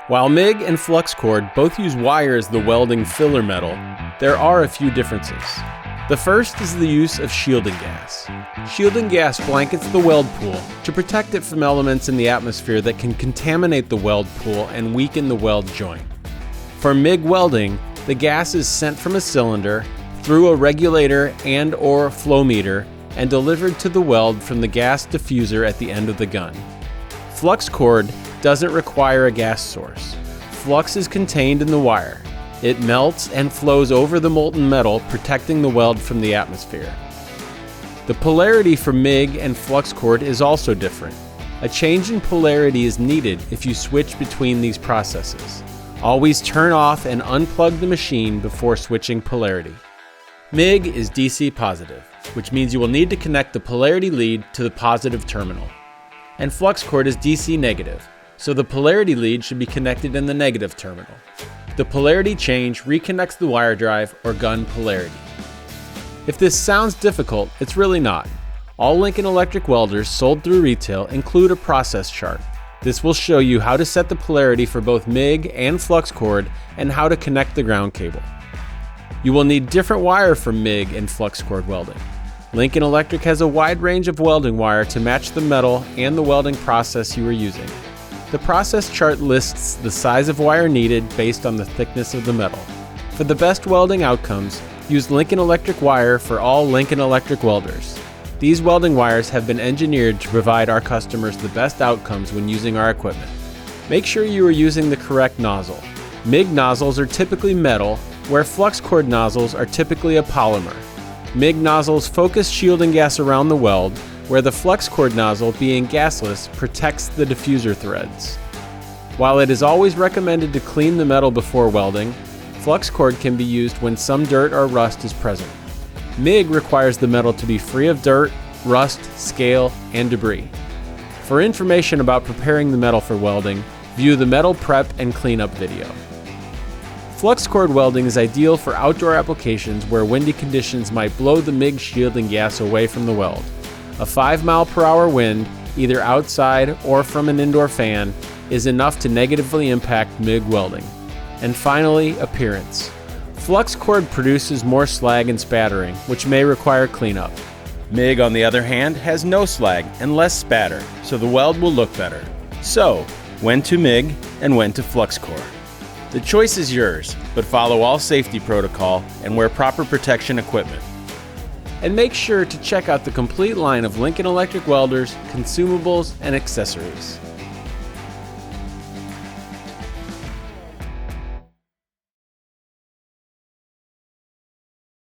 While MIG and Flux-Cored both use wire as the welding filler metal, there are a few differences. The first is the use of shielding gas. Shielding gas blankets the weld pool to protect it from elements in the atmosphere that can contaminate the weld pool and weaken the weld joint. For MIG welding, the gas is sent from a cylinder through a regulator and/or flow meter and delivered to the weld from the gas diffuser at the end of the gun. Flux-Cored doesn't require a gas source. Flux is contained in the wire. It melts and flows over the molten metal, protecting the weld from the atmosphere. The polarity for MIG and Flux-Cored is also different. A change in polarity is needed if you switch between these processes. Always turn off and unplug the machine before switching polarity. MIG is DC positive, which means you will need to connect the polarity lead to the positive terminal. And Flux-Cored is DC negative, so the polarity lead should be connected in the negative terminal. The polarity change reconnects the wire drive or gun polarity. If this sounds difficult, it's really not. All Lincoln Electric welders sold through retail include a process chart. This will show you how to set the polarity for both MIG and Flux-Cored and how to connect the ground cable. You will need different wire for MIG and Flux-Cored welding. Lincoln Electric has a wide range of welding wire to match the metal and the welding process you are using. The process chart lists the size of wire needed based on the thickness of the metal. For the best welding outcomes, use Lincoln Electric wire for all Lincoln Electric welders. These welding wires have been engineered to provide our customers the best outcomes when using our equipment. Make sure you are using the correct nozzle. MIG nozzles are typically metal, where Flux-Cored nozzles are typically a polymer. MIG nozzles focus shielding gas around the weld, where the Flux-Cored nozzle, being gasless, protects the diffuser threads. While it is always recommended to clean the metal before welding, Flux-Cored can be used when some dirt or rust is present. MIG requires the metal to be free of dirt, rust, scale, and debris. For information about preparing the metal for welding, view the metal prep and cleanup video. Flux-Cored welding is ideal for outdoor applications where windy conditions might blow the MIG shielding gas away from the weld. A 5-mile-per-hour wind, either outside or from an indoor fan, is enough to negatively impact MIG welding. And finally, appearance. Flux-Cored produces more slag and spattering, which may require cleanup. MIG, on the other hand, has no slag and less spatter, so the weld will look better. So, when to MIG and when to Flux-Cored? The choice is yours, but follow all safety protocol and wear proper protection equipment. And make sure to check out the complete line of Lincoln Electric welders, consumables, and accessories.